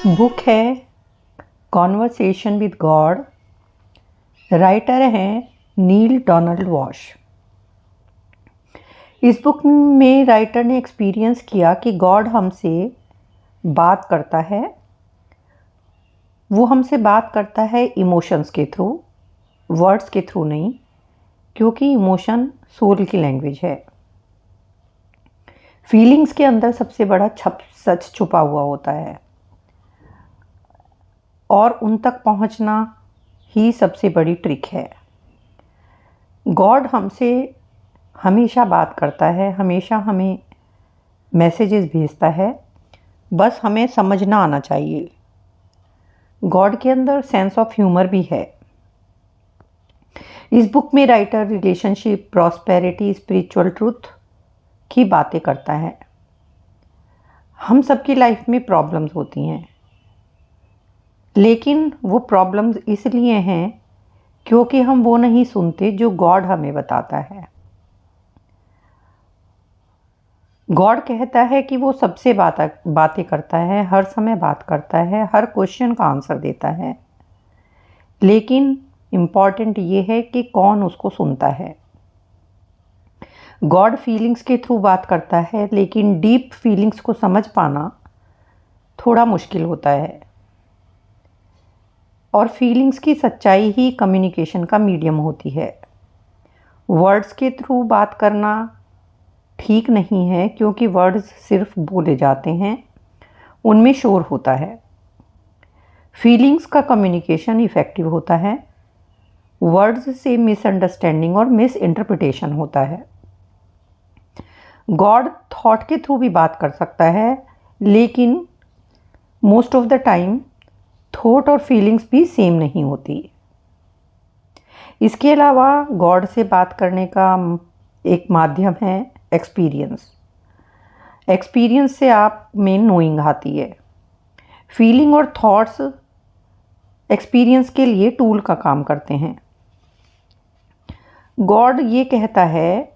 Book है conversation with God. Writer हैं नील Donald wash. इस बुक में राइटर ने एक्सपीरियंस किया कि गॉड हमसे बात करता है। वो हमसे बात करता है इमोशंस के थ्रू, वर्ड्स के थ्रू नहीं, क्योंकि इमोशन सोल की लैंग्वेज है। फीलिंग्स के अंदर सबसे बड़ा सच छुपा हुआ होता है और उन तक पहुंचना ही सबसे बड़ी ट्रिक है। गॉड हमसे हमेशा बात करता है, हमेशा हमें मैसेजेस भेजता है, बस हमें समझना आना चाहिए। गॉड के अंदर सेंस ऑफ ह्यूमर भी है। इस बुक में writer relationship, prosperity, spiritual truth की बातें करता है। हम सबकी लाइफ में प्रॉब्लम्स होती हैं, लेकिन वो प्रॉब्लम्स इसलिए हैं क्योंकि हम वो नहीं सुनते जो गॉड हमें बताता है। गॉड कहता है कि वो सबसे बातें करता है, हर समय बात करता है, हर क्वेश्चन का आंसर देता है, लेकिन इम्पॉर्टेंट ये है कि कौन उसको सुनता है। गॉड फीलिंग्स के थ्रू बात करता है, लेकिन डीप फीलिंग्स को समझ पाना थोड़ा मुश्किल होता है। और फीलिंग्स की सच्चाई ही कम्युनिकेशन का मीडियम होती है। वर्ड्स के थ्रू बात करना ठीक नहीं है, क्योंकि वर्ड्स सिर्फ बोले जाते हैं, उनमें शोर होता है। फीलिंग्स का कम्युनिकेशन इफ़ेक्टिव होता है। वर्ड्स से मिसअंडरस्टैंडिंग और मिस इंटरप्रिटेशन होता है। गॉड थॉट के थ्रू भी बात कर सकता है, लेकिन most of the time thought और फीलिंग्स भी सेम नहीं होती। इसके अलावा गॉड से बात करने का एक माध्यम है एक्सपीरियंस। एक्सपीरियंस से आप में नोइंग आती है। फीलिंग और थॉट्स एक्सपीरियंस के लिए टूल का काम करते हैं। गॉड ये कहता है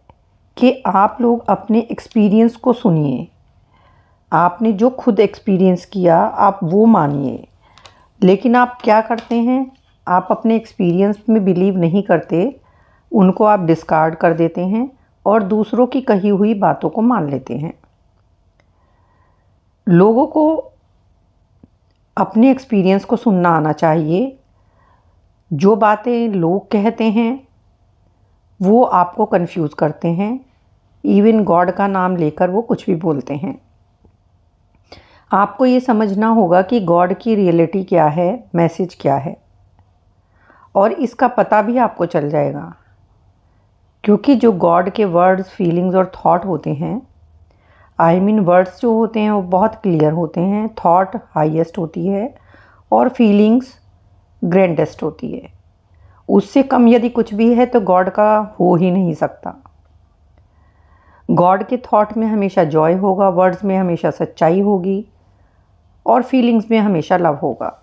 कि आप लोग अपने एक्सपीरियंस को सुनिए। आपने जो खुद एक्सपीरियंस किया आप वो मानिए, लेकिन आप क्या करते हैं, आप अपने एक्सपीरियंस में बिलीव नहीं करते, उनको आप डिस्कार्ड कर देते हैं और दूसरों की कही हुई बातों को मान लेते हैं। लोगों को अपने एक्सपीरियंस को सुनना आना चाहिए। जो बातें लोग कहते हैं वो आपको कंफ्यूज करते हैं। इवन गॉड का नाम लेकर वो कुछ भी बोलते हैं। आपको ये समझना होगा कि गॉड की रियलिटी क्या है, मैसेज क्या है, और इसका पता भी आपको चल जाएगा, क्योंकि जो गॉड के वर्ड्स, फीलिंग्स और थॉट होते हैं, वर्ड्स जो होते हैं वो बहुत क्लियर होते हैं, थॉट हाईएस्ट होती है और फीलिंग्स ग्रैंडेस्ट होती है। उससे कम यदि कुछ भी है तो गॉड का हो ही नहीं सकता। गॉड के थॉट में हमेशा जॉय होगा, वर्ड्स में हमेशा सच्चाई होगी और फीलिंग्स में हमेशा लव होगा।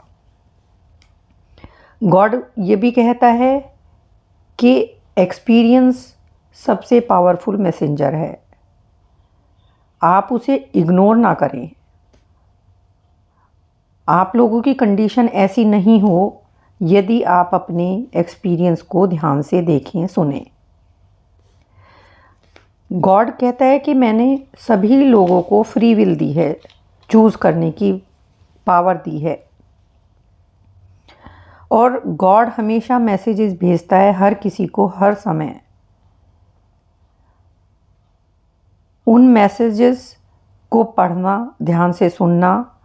गॉड ये भी कहता है कि एक्सपीरियंस सबसे पावरफुल मैसेंजर है। आप उसे इग्नोर ना करें। आप लोगों की कंडीशन ऐसी नहीं हो यदि आप अपने एक्सपीरियंस को ध्यान से देखें, सुनें। गॉड कहता है कि मैंने सभी लोगों को फ्री विल दी है, चूज़ करने की पावर दी है। और गॉड हमेशा मैसेजेस भेजता है हर किसी को, हर समय। उन मैसेजेस को पढ़ना, ध्यान से सुनना,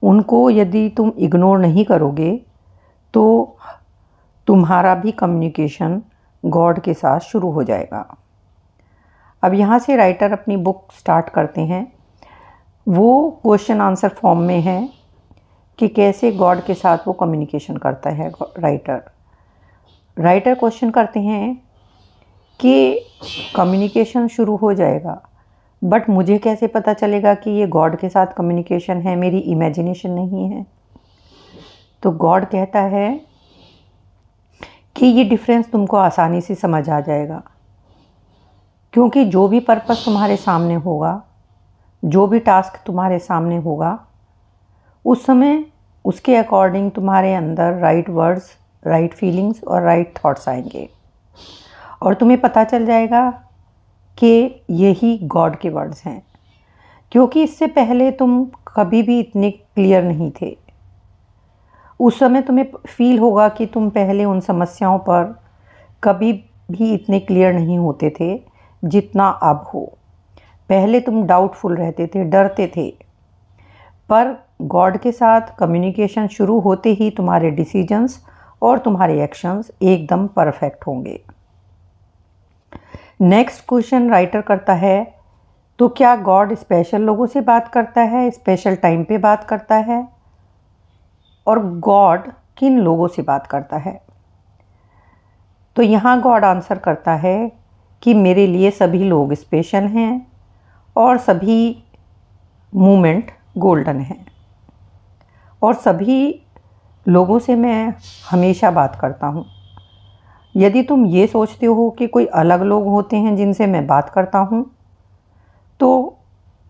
उनको यदि तुम इग्नोर नहीं करोगे तो तुम्हारा भी कम्युनिकेशन गॉड के साथ शुरू हो जाएगा। अब यहाँ से राइटर अपनी बुक स्टार्ट करते हैं। वो क्वेश्चन आंसर फॉर्म में है कि कैसे गॉड के साथ वो कम्युनिकेशन करता है। राइटर क्वेश्चन करते हैं कि कम्युनिकेशन शुरू हो जाएगा, बट मुझे कैसे पता चलेगा कि ये गॉड के साथ कम्युनिकेशन है, मेरी इमेजिनेशन नहीं है। तो गॉड कहता है कि ये डिफरेंस तुमको आसानी से समझ आ जाएगा, क्योंकि जो भी पर्पस तुम्हारे सामने होगा, जो भी टास्क तुम्हारे सामने होगा, उस समय उसके अकॉर्डिंग तुम्हारे अंदर राइट वर्ड्स, राइट फीलिंग्स और राइट थॉट्स आएंगे और तुम्हें पता चल जाएगा कि यही गॉड के वर्ड्स हैं, क्योंकि इससे पहले तुम कभी भी इतने क्लियर नहीं थे। उस समय तुम्हें फील होगा कि तुम पहले उन समस्याओं पर कभी भी इतने क्लियर नहीं होते थे जितना अब हो। पहले तुम डाउटफुल रहते थे, डरते थे, पर गॉड के साथ कम्युनिकेशन शुरू होते ही तुम्हारे डिसीजंस और तुम्हारे एक्शंस एकदम परफेक्ट होंगे। नेक्स्ट क्वेश्चन राइटर करता है, तो क्या गॉड स्पेशल लोगों से बात करता है, स्पेशल टाइम पे बात करता है, और गॉड किन लोगों से बात करता है? तो यहाँ गॉड आंसर करता है कि मेरे लिए सभी लोग स्पेशल हैं और सभी मोमेंट गोल्डन हैं और सभी लोगों से मैं हमेशा बात करता हूँ। यदि तुम ये सोचते हो कि कोई अलग लोग होते हैं जिनसे मैं बात करता हूँ, तो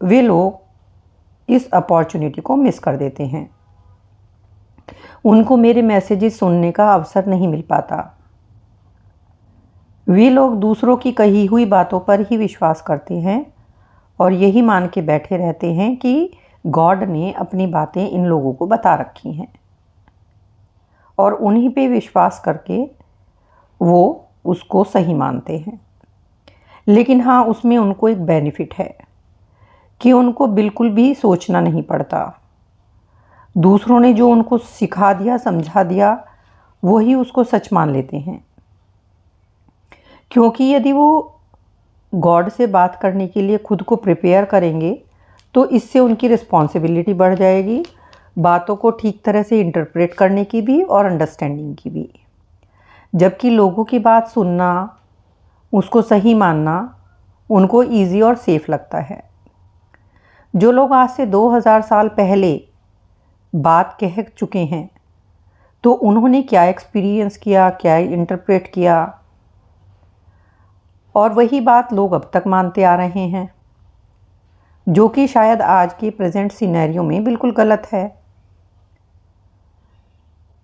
वे लोग इस अपॉर्चुनिटी को मिस कर देते हैं। उनको मेरे मैसेजेस सुनने का अवसर नहीं मिल पाता। वे लोग दूसरों की कही हुई बातों पर ही विश्वास करते हैं और यही मान के बैठे रहते हैं कि गॉड ने अपनी बातें इन लोगों को बता रखी हैं और उन्हीं पे विश्वास करके वो उसको सही मानते हैं। लेकिन हाँ, उसमें उनको एक बेनिफिट है कि उनको बिल्कुल भी सोचना नहीं पड़ता। दूसरों ने जो उनको सिखा दिया, समझा दिया, वही उसको सच मान लेते हैं। क्योंकि यदि वो गॉड से बात करने के लिए खुद को प्रिपेयर करेंगे तो इससे उनकी रिस्पॉन्सिबिलिटी बढ़ जाएगी, बातों को ठीक तरह से इंटरप्रेट करने की भी और अंडरस्टैंडिंग की भी। जबकि लोगों की बात सुनना, उसको सही मानना उनको ईजी और सेफ लगता है। जो लोग आज से 2000 साल पहले बात कह चुके हैं, तो उन्होंने क्या एक्सपीरियंस किया, क्या इंटरप्रेट किया, और वही बात लोग अब तक मानते आ रहे हैं, जो कि शायद आज के प्रेजेंट सिनेरियो में बिल्कुल गलत है।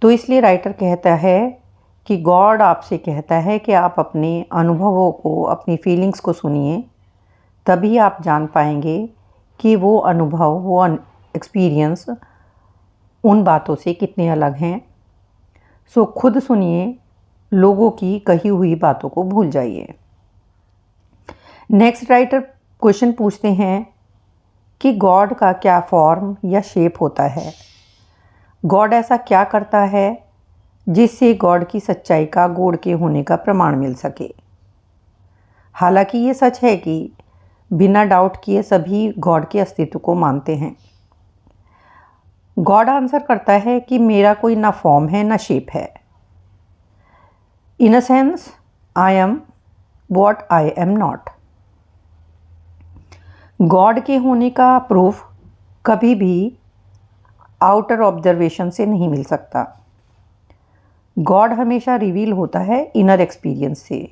तो इसलिए राइटर कहता है कि गॉड आपसे कहता है कि आप अपने अनुभवों को, अपनी फीलिंग्स को सुनिए, तभी आप जान पाएंगे कि वो अनुभव, वो एक्सपीरियंस उन बातों से कितने अलग हैं। सो खुद सुनिए, लोगों की कही हुई बातों को भूल जाइए। नेक्स्ट राइटर क्वेश्चन पूछते हैं कि गॉड का क्या फॉर्म या शेप होता है? गॉड ऐसा क्या करता है जिससे गॉड की सच्चाई का, गॉड के होने का प्रमाण मिल सके? हालांकि ये सच है कि बिना डाउट किए सभी गॉड के अस्तित्व को मानते हैं। गॉड आंसर करता है कि मेरा कोई ना फॉर्म है ना शेप है। In a sense I am what I am not. God के होने का प्रूफ कभी भी आउटर ऑब्जर्वेशन से नहीं मिल सकता। गॉड हमेशा रिवील होता है इनर एक्सपीरियंस से,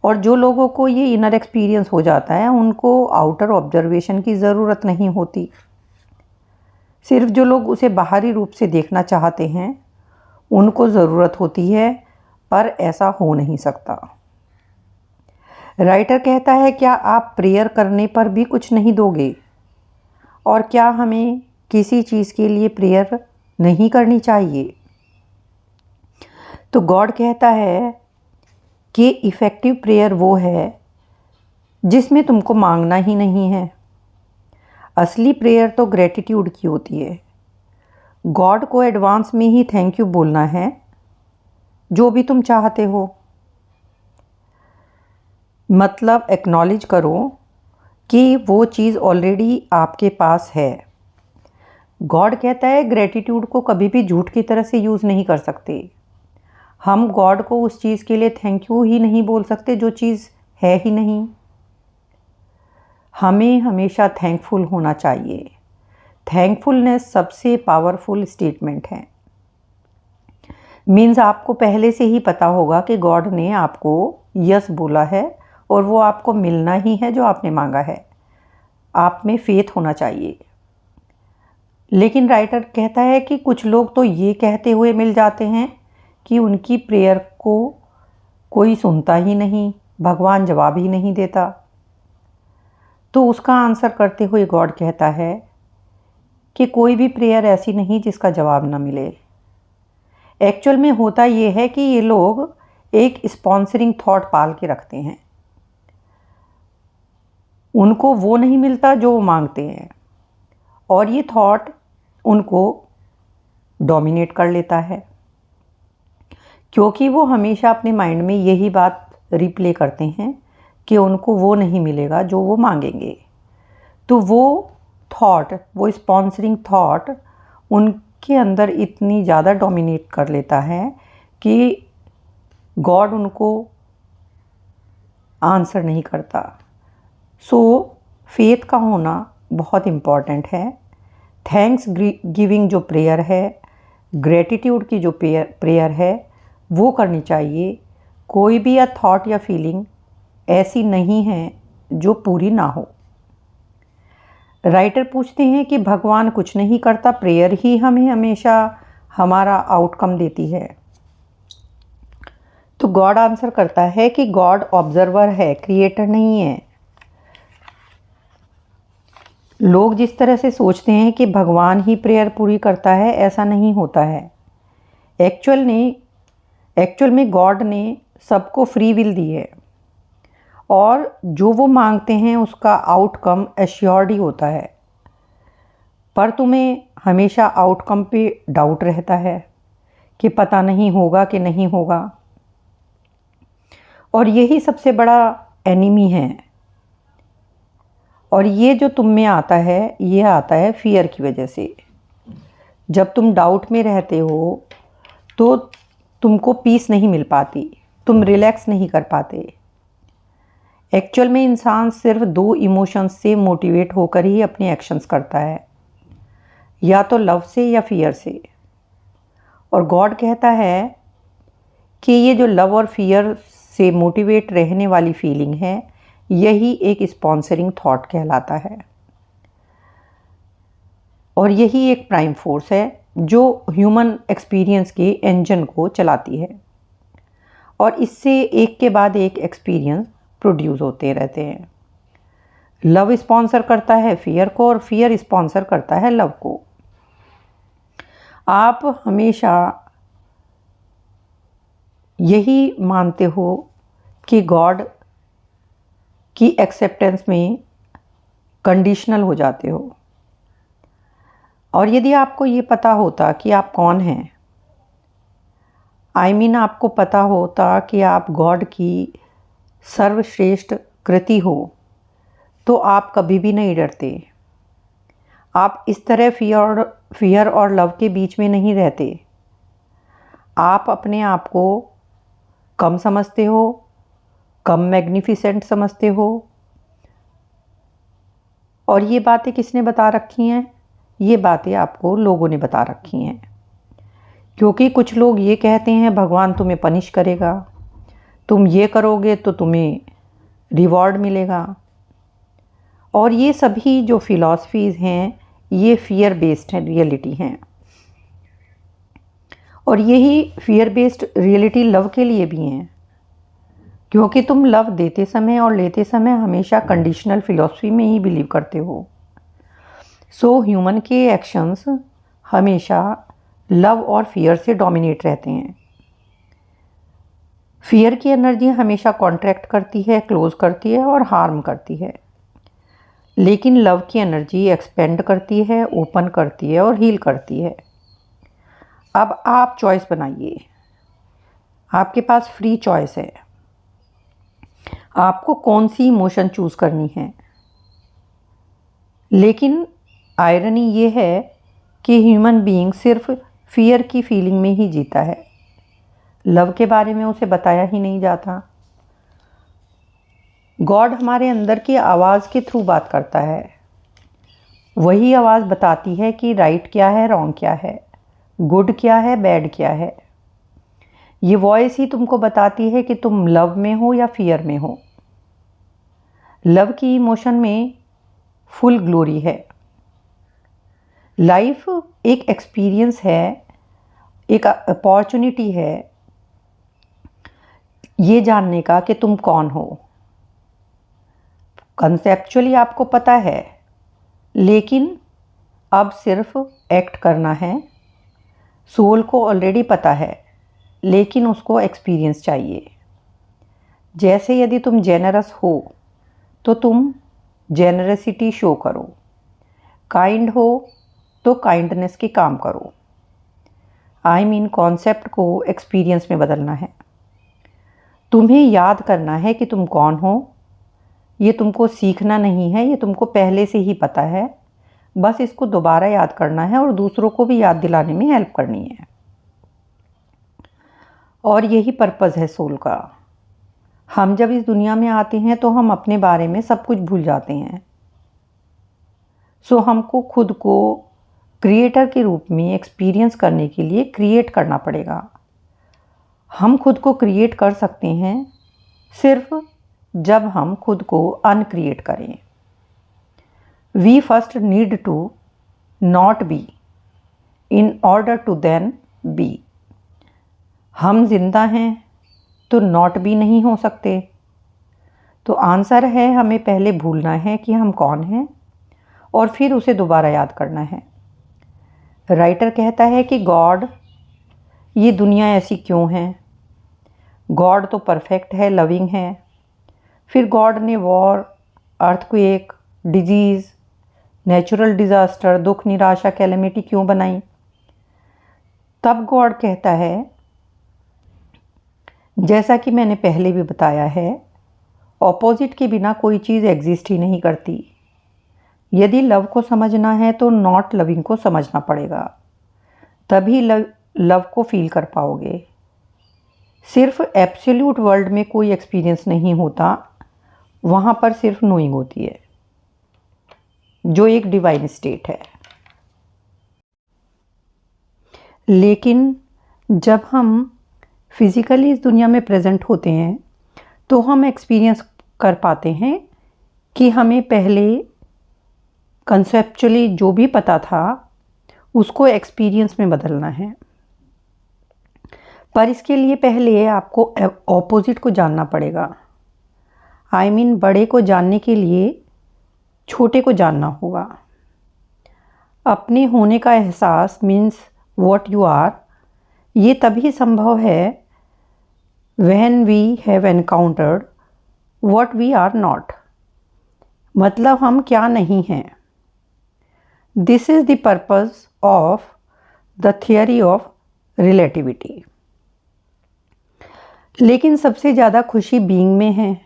और जो लोगों को ये इनर एक्सपीरियंस हो जाता है उनको आउटर ऑब्जर्वेशन की ज़रूरत नहीं होती। सिर्फ जो लोग उसे बाहरी रूप से देखना चाहते हैं उनको ज़रूरत होती है, पर ऐसा हो नहीं सकता। राइटर कहता है, क्या आप प्रेयर करने पर भी कुछ नहीं दोगे? और क्या हमें किसी चीज़ के लिए प्रेयर नहीं करनी चाहिए? तो गॉड कहता है कि इफ़ेक्टिव प्रेयर वो है जिसमें तुमको मांगना ही नहीं है। असली प्रेयर तो ग्रेटिट्यूड की होती है। गॉड को एडवांस में ही थैंक यू बोलना है जो भी तुम चाहते हो। मतलब एक्नॉलेज करो कि वो चीज़ ऑलरेडी आपके पास है। गॉड कहता है ग्रेटिट्यूड को कभी भी झूठ की तरह से यूज़ नहीं कर सकते। हम गॉड को उस चीज़ के लिए थैंक यू ही नहीं बोल सकते जो चीज़ है ही नहीं। हमें हमेशा थैंकफुल होना चाहिए। थैंकफुलनेस सबसे पावरफुल स्टेटमेंट है। मीन्स आपको पहले से ही पता होगा कि गॉड ने आपको यस बोला है और वो आपको मिलना ही है जो आपने मांगा है। आप में फेथ होना चाहिए। लेकिन राइटर कहता है कि कुछ लोग तो ये कहते हुए मिल जाते हैं कि उनकी प्रेयर को कोई सुनता ही नहीं, भगवान जवाब ही नहीं देता। तो उसका आंसर करते हुए गॉड कहता है कि कोई भी प्रेयर ऐसी नहीं जिसका जवाब ना मिले। एक्चुअल में होता ये है कि ये लोग एक स्पॉन्सरिंग थॉट पाल के रखते हैं। उनको वो नहीं मिलता जो वो मांगते हैं, और ये थॉट उनको डोमिनेट कर लेता है, क्योंकि वो हमेशा अपने माइंड में यही बात रिप्ले करते हैं कि उनको वो नहीं मिलेगा जो वो मांगेंगे। तो वो थॉट, वो स्पॉन्सरिंग थॉट उनके अंदर इतनी ज़्यादा डोमिनेट कर लेता है कि गॉड उनको आंसर नहीं करता। सो फेथ का होना बहुत इम्पॉर्टेंट है। थैंक्स गिविंग जो प्रेयर है, ग्रेटिट्यूड की जो प्रेयर है, वो करनी चाहिए। कोई भी या थॉट या फीलिंग ऐसी नहीं है जो पूरी ना हो। राइटर पूछते हैं कि भगवान कुछ नहीं करता, प्रेयर ही हमें हमेशा हमारा आउटकम देती है। तो गॉड आंसर करता है कि गॉड ऑब्जर्वर है, क्रिएटर नहीं है। लोग जिस तरह से सोचते हैं कि भगवान ही प्रेयर पूरी करता है, ऐसा नहीं होता है। एक्चुअल में गॉड ने सबको फ्री विल दी है, और जो वो मांगते हैं उसका आउटकम एश्योर्ड ही होता है। पर तुम्हें हमेशा आउटकम पे डाउट रहता है कि पता नहीं होगा कि नहीं होगा, और यही सबसे बड़ा एनिमी है। और ये जो तुम में आता है, ये आता है फियर की वजह से। जब तुम डाउट में रहते हो तो तुमको पीस नहीं मिल पाती, तुम रिलैक्स नहीं कर पाते। एक्चुअल में इंसान सिर्फ दो इमोशंस से मोटिवेट होकर ही अपने एक्शंस करता है, या तो लव से या फियर से। और गॉड कहता है कि ये जो लव और फियर से मोटिवेट रहने वाली फीलिंग है, यही एक स्पॉन्सरिंग थॉट कहलाता है, और यही एक प्राइम फोर्स है जो ह्यूमन एक्सपीरियंस के इंजन को चलाती है। और इससे एक के बाद एक एक्सपीरियंस प्रोड्यूस होते रहते हैं। लव स्पॉन्सर करता है फियर को, और फियर स्पॉन्सर करता है लव को। आप हमेशा यही मानते हो कि गॉड की एक्सेप्टेंस में कंडीशनल हो जाते हो। और यदि आपको ये पता होता कि आप कौन हैं, आपको पता होता कि आप गॉड की सर्वश्रेष्ठ कृति हो, तो आप कभी भी नहीं डरते। आप इस तरह फियर और लव के बीच में नहीं रहते। आप अपने आप को कम समझते हो, कम मैग्निफिसेंट समझते हो। और ये बातें किसने बता रखी हैं? ये बातें आपको लोगों ने बता रखी हैं, क्योंकि कुछ लोग ये कहते हैं भगवान तुम्हें पनिश करेगा, तुम ये करोगे तो तुम्हें रिवॉर्ड मिलेगा। और ये सभी जो फिलॉसफीज़ हैं, ये फियर बेस्ड है रियलिटी हैं। और यही फियर बेस्ड रियलिटी लव के लिए भी हैं, क्योंकि तुम लव देते समय और लेते समय हमेशा कंडीशनल फिलॉसफी में ही बिलीव करते हो। सो ह्यूमन के एक्शंस हमेशा लव और फियर से डोमिनेट रहते हैं। फियर की एनर्जी हमेशा कॉन्ट्रैक्ट करती है, क्लोज करती है और हार्म करती है, लेकिन लव की एनर्जी एक्सपेंड करती है, ओपन करती है और हील करती है। अब आप चॉइस बनाइए, आपके पास फ्री चॉइस है, आपको कौन सी इमोशन चूज़ करनी है। लेकिन आयरनी ये है कि ह्यूमन बीइंग सिर्फ फियर की फीलिंग में ही जीता है, लव के बारे में उसे बताया ही नहीं जाता। गॉड हमारे अंदर की आवाज़ के थ्रू बात करता है। वही आवाज़ बताती है कि राइट क्या है, रॉन्ग क्या है, गुड क्या है, बैड क्या है। ये वॉइस ही तुमको बताती है कि तुम लव में हो या फियर में हो। लव की इमोशन में फुल ग्लोरी है, लाइफ एक एक्सपीरियंस है, एक अपॉर्चुनिटी है ये जानने का कि तुम कौन हो। कंसेप्चुअली आपको पता है, लेकिन अब सिर्फ एक्ट करना है। सोल को ऑलरेडी पता है, लेकिन उसको एक्सपीरियंस चाहिए। जैसे यदि तुम जेनरस हो तो तुम जेनरसिटी शो करो, काइंड हो तो काइंडनेस की काम करो। आई मीन कॉन्सेप्ट को एक्सपीरियंस में बदलना है। तुम्हें याद करना है कि तुम कौन हो। ये तुमको सीखना नहीं है, ये तुमको पहले से ही पता है। बस इसको दोबारा याद करना है और दूसरों को भी याद दिलाने में हेल्प करनी है। और यही पर्पज़ है सोल का। हम जब इस दुनिया में आते हैं तो हम अपने बारे में सब कुछ भूल जाते हैं। सो हमको खुद को क्रिएटर के रूप में एक्सपीरियंस करने के लिए क्रिएट करना पड़ेगा। हम खुद को क्रिएट कर सकते हैं सिर्फ जब हम खुद को अनक्रिएट करें। We first need to not be in order to then be. हम जिंदा हैं तो नॉट भी नहीं हो सकते। तो आंसर है, हमें पहले भूलना है कि हम कौन हैं और फिर उसे दोबारा याद करना है। राइटर कहता है कि गॉड, ये दुनिया ऐसी क्यों है? गॉड तो परफेक्ट है, लविंग है। फिर गॉड ने war, earthquake, disease, natural disaster, दुख, निराशा, कैलेमिटी क्यों बनाई? तब गॉड कहता है, जैसा कि मैंने पहले भी बताया है, ऑपोजिट के बिना कोई चीज़ एग्जिस्ट ही नहीं करती। यदि लव को समझना है तो नॉट लविंग को समझना पड़ेगा, तभी लव को फील कर पाओगे। सिर्फ एब्सोल्यूट वर्ल्ड में कोई एक्सपीरियंस नहीं होता, वहाँ पर सिर्फ नोइंग होती है, जो एक डिवाइन स्टेट है। लेकिन जब हम फिज़िकली इस दुनिया में प्रेजेंट होते हैं तो हम एक्सपीरियंस कर पाते हैं कि हमें पहले कंसेप्चुअली जो भी पता था उसको एक्सपीरियंस में बदलना है। पर इसके लिए पहले आपको ऑपोजिट को जानना पड़ेगा। आई मीन बड़े को जानने के लिए छोटे को जानना होगा। अपने होने का एहसास मीन्स व्हाट यू आर, ये तभी संभव है when we have encountered what we are not. मतलब हम क्या नहीं हैं। This is the purpose of the theory of relativity. लेकिन सबसे ज़्यादा खुशी बीइंग में है,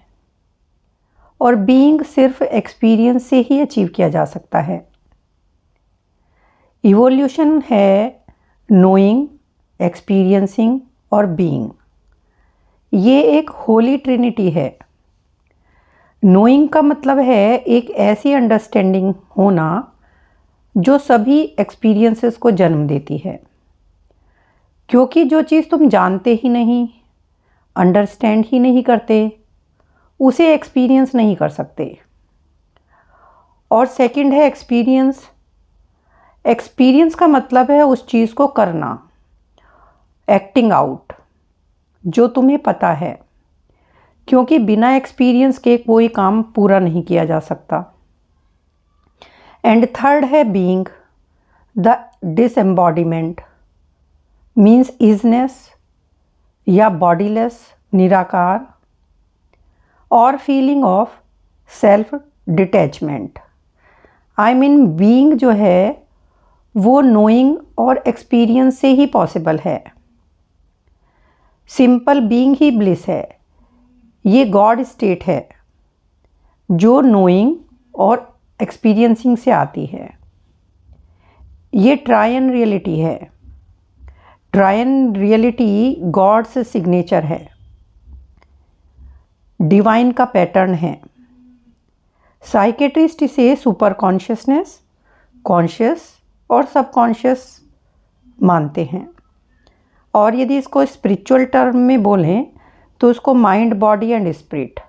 और बीइंग सिर्फ एक्सपीरियंस से ही अचीव किया जा सकता है। इवोल्यूशन है नोइंग, एक्सपीरियंसिंग और बीइंग। ये एक होली ट्रिनिटी है। नोइंग का मतलब है एक ऐसी अंडरस्टैंडिंग होना जो सभी एक्सपीरियंसेस को जन्म देती है, क्योंकि जो चीज़ तुम जानते ही नहीं, अंडरस्टैंड ही नहीं करते, उसे एक्सपीरियंस नहीं कर सकते। और सेकंड है एक्सपीरियंस। एक्सपीरियंस का मतलब है उस चीज़ को करना, एक्टिंग आउट, जो तुम्हें पता है, क्योंकि बिना एक्सपीरियंस के कोई काम पूरा नहीं किया जा सकता। एंड थर्ड है बीइंग, द डिसएम्बॉडीमेंट मीन्स इजनेस या बॉडीलेस, निराकार, और feeling of self detachment. I mean being जो है वो नोइंग और एक्सपीरियंस से ही पॉसिबल है। सिंपल बीइंग ही ब्लिस है। ये गॉड स्टेट है जो नोइंग और एक्सपीरियंसिंग से आती है। ये ट्रायन रियलिटी है। ट्रायन रियलिटी गॉड्स सिग्नेचर है, डिवाइन का पैटर्न है। साइकेट्रिस्ट इसे सुपर कॉन्शियसनेस, कॉन्शियस और सबकॉन्शियस मानते हैं, और यदि इसको स्पिरिचुअल टर्म में बोलें तो उसको माइंड, बॉडी एंड स्पिरिट।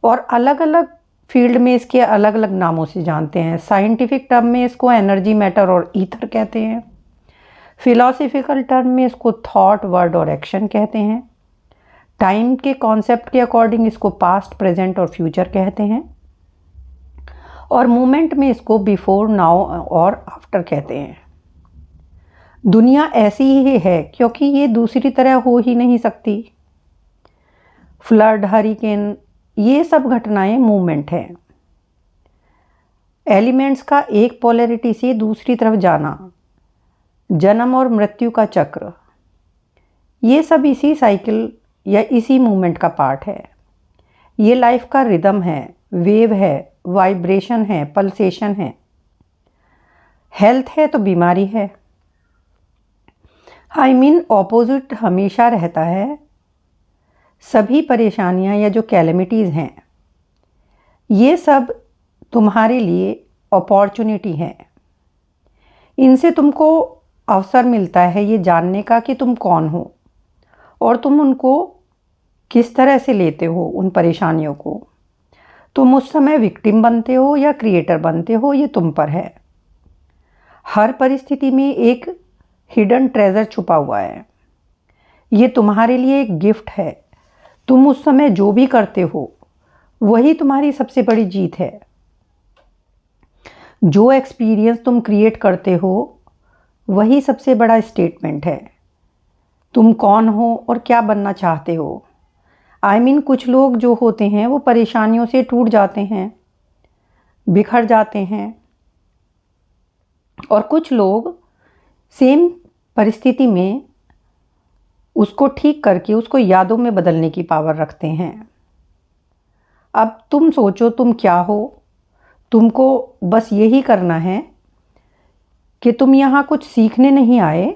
और अलग अलग फील्ड में इसके अलग अलग नामों से जानते हैं। साइंटिफिक टर्म में इसको एनर्जी, मैटर और ईथर कहते हैं। फिलॉसफिकल टर्म में इसको थॉट, वर्ड और एक्शन कहते हैं। टाइम के कॉन्सेप्ट के अकॉर्डिंग इसको पास्ट, प्रेजेंट और फ्यूचर कहते हैं। और मूवमेंट में इसको बिफोर, नाउ और आफ्टर कहते हैं। दुनिया ऐसी ही है क्योंकि ये दूसरी तरह हो ही नहीं सकती। फ्लड, हरिकेन, ये सब घटनाएं मूवमेंट हैं। एलिमेंट्स का एक पोलैरिटी से दूसरी तरफ जाना, जन्म और मृत्यु का चक्र, ये सब इसी साइकिल या इसी मूवमेंट का पार्ट है। ये लाइफ का रिदम है, वेव है, वाइब्रेशन है, पल्सेशन है। हेल्थ है तो बीमारी है। ऑपोजिट हमेशा रहता है। सभी परेशानियां या जो कैलेमिटीज़ हैं, ये सब तुम्हारे लिए अपॉर्चुनिटी है। इनसे तुमको अवसर मिलता है ये जानने का कि तुम कौन हो और तुम उनको किस तरह से लेते हो। उन परेशानियों को तुम उस समय विक्टिम बनते हो या क्रिएटर बनते हो, ये तुम पर है। हर परिस्थिति में एक हिडन ट्रेजर छुपा हुआ है। ये तुम्हारे लिए एक गिफ्ट है। तुम उस समय जो भी करते हो वही तुम्हारी सबसे बड़ी जीत है। जो एक्सपीरियंस तुम क्रिएट करते हो वही सबसे बड़ा स्टेटमेंट है। तुम कौन हो और क्या बनना चाहते हो। कुछ लोग जो होते हैं वो परेशानियों से टूट जाते हैं, बिखर जाते हैं, और कुछ लोग सेम परिस्थिति में उसको ठीक करके उसको यादों में बदलने की पावर रखते हैं। अब तुम सोचो तुम क्या हो। तुमको बस यही करना है कि तुम यहाँ कुछ सीखने नहीं आए,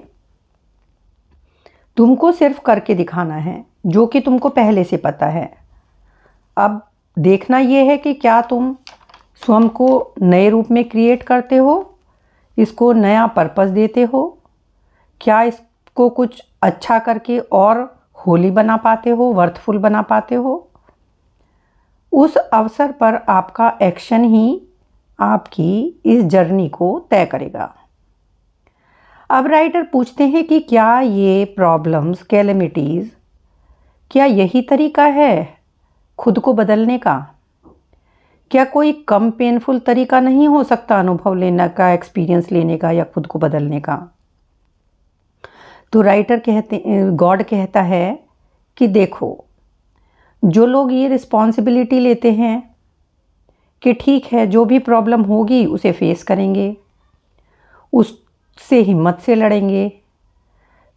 तुमको सिर्फ करके दिखाना है जो कि तुमको पहले से पता है। अब देखना यह है कि क्या तुम स्वयं को नए रूप में क्रिएट करते हो, इसको नया पर्पस देते हो, क्या इसको कुछ अच्छा करके और होली बना पाते हो, वर्थफुल बना पाते हो। उस अवसर पर आपका एक्शन ही आपकी इस जर्नी को तय करेगा। अब राइटर पूछते हैं कि क्या ये प्रॉब्लम्स, कैलेमिटीज़, क्या यही तरीका है खुद को बदलने का? क्या कोई कम पेनफुल तरीका नहीं हो सकता अनुभव लेने का, एक्सपीरियंस लेने का या खुद को बदलने का? तो गॉड कहता है कि देखो, जो लोग ये रिस्पॉन्सिबिलिटी लेते हैं कि ठीक है जो भी प्रॉब्लम होगी उसे फेस करेंगे, उससे हिम्मत से लड़ेंगे,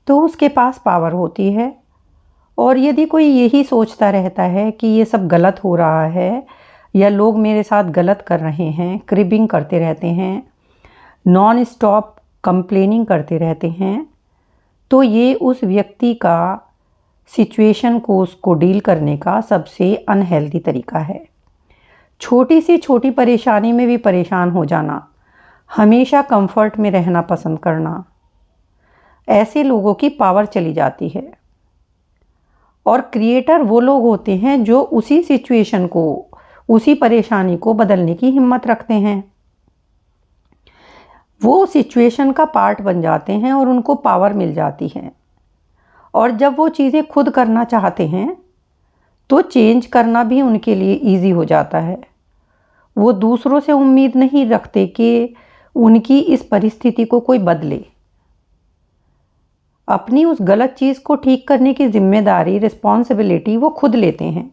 तो उसके पास पावर होती है। और यदि कोई यही सोचता रहता है कि ये सब गलत हो रहा है या लोग मेरे साथ गलत कर रहे हैं, क्रिबिंग करते रहते हैं, नॉन स्टॉप कंप्लेनिंग करते रहते हैं, तो ये उस व्यक्ति का सिचुएशन को, उसको डील करने का सबसे अनहेल्दी तरीका है। छोटी से छोटी परेशानी में भी परेशान हो जाना, हमेशा कंफर्ट में रहना पसंद करना, ऐसे लोगों की पावर चली जाती है। और क्रिएटर वो लोग होते हैं जो उसी सिचुएशन को, उसी परेशानी को बदलने की हिम्मत रखते हैं। वो सिचुएशन का पार्ट बन जाते हैं और उनको पावर मिल जाती है। और जब वो चीज़ें खुद करना चाहते हैं तो चेंज करना भी उनके लिए इजी हो जाता है। वो दूसरों से उम्मीद नहीं रखते कि उनकी इस परिस्थिति को कोई बदले। अपनी उस गलत चीज़ को ठीक करने की जिम्मेदारी, रिस्पॉन्सिबिलिटी वो खुद लेते हैं।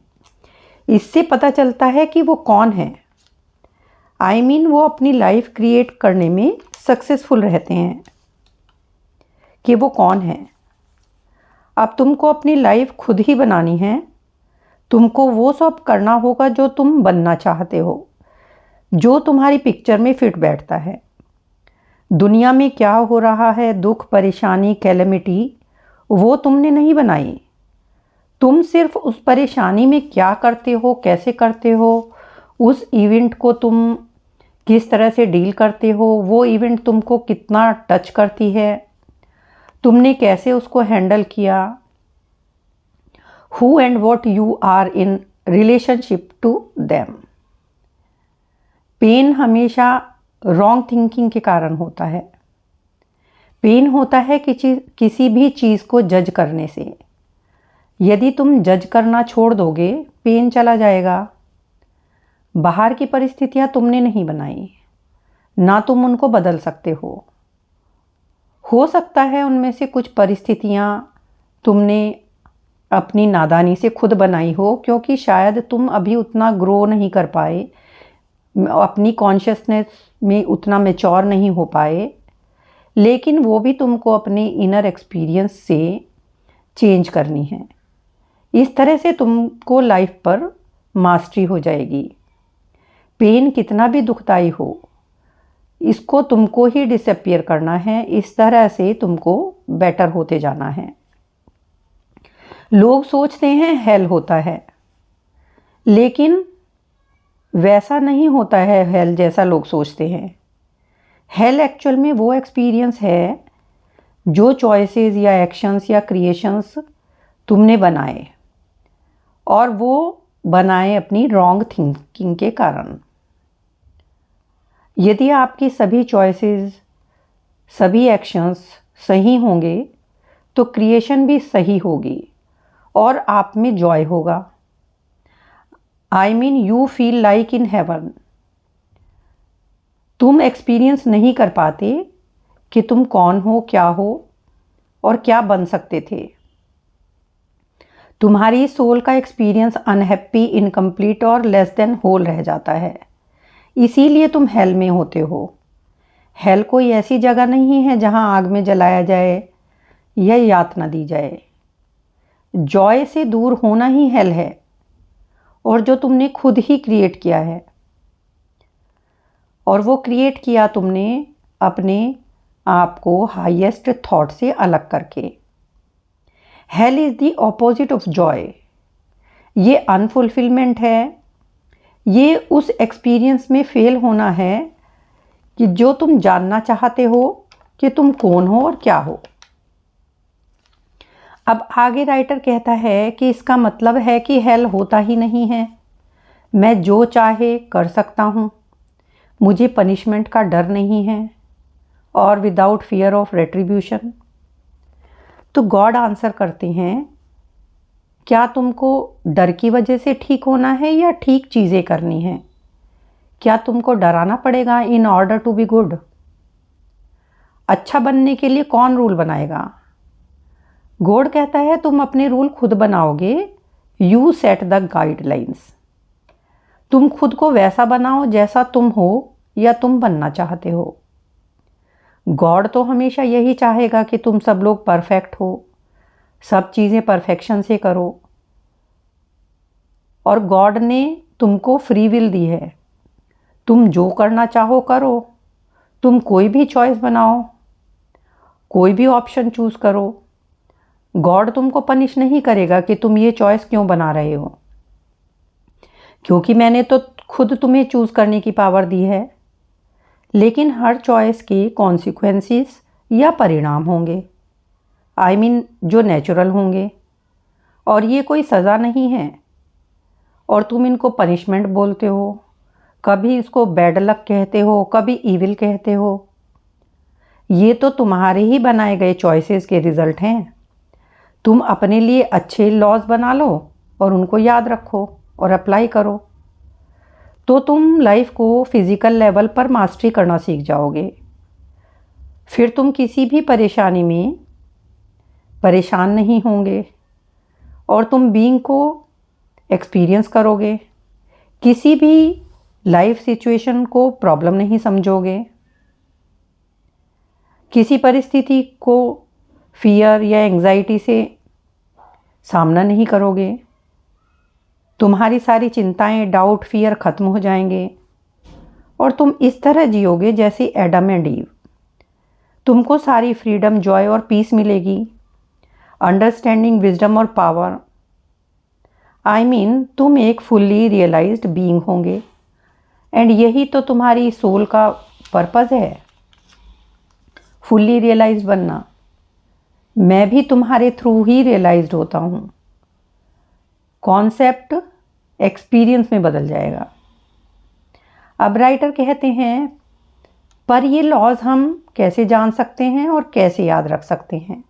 इससे पता चलता है कि वो कौन है। वो अपनी लाइफ क्रिएट करने में सक्सेसफुल रहते हैं कि वो कौन है। अब तुमको अपनी लाइफ खुद ही बनानी है। तुमको वो सब करना होगा जो तुम बनना चाहते हो, जो तुम्हारी पिक्चर में फिट बैठता है। दुनिया में क्या हो रहा है, दुख, परेशानी, कैलेमिटी, वो तुमने नहीं बनाई। तुम सिर्फ उस परेशानी में क्या करते हो, कैसे करते हो, उस इवेंट को तुम किस तरह से डील करते हो, वो इवेंट तुमको कितना टच करती है, तुमने कैसे उसको हैंडल किया, who and what you are in relationship to them. Pain हमेशा रॉन्ग थिंकिंग के कारण होता है। पेन होता है किसी भी चीज़ को जज करने से। यदि तुम जज करना छोड़ दोगे, पेन चला जाएगा। बाहर की परिस्थितियां तुमने नहीं बनाई, ना तुम उनको बदल सकते हो सकता है उनमें से कुछ परिस्थितियां तुमने अपनी नादानी से खुद बनाई हो, क्योंकि शायद तुम अभी उतना ग्रो नहीं कर पाए, अपनी कॉन्शियसनेस में उतना मैच्योर नहीं हो पाए। लेकिन वो भी तुमको अपने इनर एक्सपीरियंस से चेंज करनी है। इस तरह से तुमको लाइफ पर मास्टरी हो जाएगी। पेन कितना भी दुखदाई हो, इसको तुमको ही डिसअपियर करना है। इस तरह से तुमको बेटर होते जाना है। लोग सोचते हैं हेल होता है, लेकिन वैसा नहीं होता है हेल जैसा लोग सोचते हैं। हेल एक्चुअल में वो एक्सपीरियंस है जो चॉइसेस या एक्शंस या क्रिएशंस तुमने बनाए, और वो बनाए अपनी रॉन्ग थिंकिंग के कारण। यदि आपकी सभी चॉइसेस, सभी एक्शंस सही होंगे तो क्रिएशन भी सही होगी और आप में जॉय होगा। I mean you feel like in heaven. तुम एक्सपीरियंस नहीं कर पाते कि तुम कौन हो, क्या हो और क्या बन सकते थे। तुम्हारी सोल का एक्सपीरियंस अनहैप्पी, इनकम्प्लीट और लेस देन होल रह जाता है। इसीलिए तुम हेल में होते हो। हेल कोई ऐसी जगह नहीं है जहां आग में जलाया जाए या यातना दी जाए। जॉय से दूर होना ही हेल है, और जो तुमने खुद ही क्रिएट किया है। और वो क्रिएट किया तुमने अपने आप को हाईएस्ट थॉट से अलग करके। Hell is the opposite of Joy. ये अनफुलफिलमेंट है। ये उस एक्सपीरियंस में फेल होना है कि जो तुम जानना चाहते हो कि तुम कौन हो और क्या हो। अब आगे राइटर कहता है कि इसका मतलब है कि हेल होता ही नहीं है। मैं जो चाहे कर सकता हूँ, मुझे पनिशमेंट का डर नहीं है, और विदाउट फियर ऑफ रेट्रीब्यूशन। तो गॉड आंसर करते हैं, क्या तुमको डर की वजह से ठीक होना है या ठीक चीज़ें करनी है? क्या तुमको डराना पड़ेगा in order to be good? अच्छा बनने के लिए कौन रूल बनाएगा? गॉड कहता है तुम अपने रूल खुद बनाओगे। You set the guidelines. तुम खुद को वैसा बनाओ जैसा तुम हो या तुम बनना चाहते हो। गॉड तो हमेशा यही चाहेगा कि तुम सब लोग परफेक्ट हो, सब चीज़ें परफेक्शन से करो। और गॉड ने तुमको फ्री विल दी है। तुम जो करना चाहो करो। तुम कोई भी चॉइस बनाओ, कोई भी ऑप्शन चूज़ करो। गॉड तुमको पनिश नहीं करेगा कि तुम ये चॉइस क्यों बना रहे हो, क्योंकि मैंने तो खुद तुम्हें चूज़ करने की पावर दी है। लेकिन हर चॉइस के कॉन्सिक्वेंसेस या परिणाम होंगे, आई मीन जो नेचुरल होंगे, और ये कोई सज़ा नहीं है। और तुम इनको पनिशमेंट बोलते हो, कभी इसको बैड लक कहते हो, कभी ईविल कहते हो। ये तो तुम्हारे ही बनाए गए चॉइसेस के रिजल्ट हैं। तुम अपने लिए अच्छे लॉज बना लो और उनको याद रखो और अप्लाई करो, तो तुम लाइफ को फिज़िकल लेवल पर मास्टरी करना सीख जाओगे। फिर तुम किसी भी परेशानी में परेशान नहीं होंगे, और तुम बीइंग को एक्सपीरियंस करोगे। किसी भी लाइफ सिचुएशन को प्रॉब्लम नहीं समझोगे। किसी परिस्थिति को फियर या एंग्जाइटी से सामना नहीं करोगे। तुम्हारी सारी चिंताएं, डाउट, फियर खत्म हो जाएंगे, और तुम इस तरह जियोगे जैसे एडम एंड ईव। तुमको सारी फ्रीडम, जॉय और पीस मिलेगी, अंडरस्टैंडिंग, विजडम और पावर। आई मीन तुम एक फुल्ली रियलाइज्ड बीइंग होंगे, एंड यही तो तुम्हारी सोल का पर्पज़ है, फुल्ली रियलाइज्ड बनना। मैं भी तुम्हारे थ्रू ही रियलाइज्ड होता हूँ। कॉन्सेप्ट एक्सपीरियंस में बदल जाएगा। अब राइटर कहते हैं, पर ये लॉज हम कैसे जान सकते हैं और कैसे याद रख सकते हैं?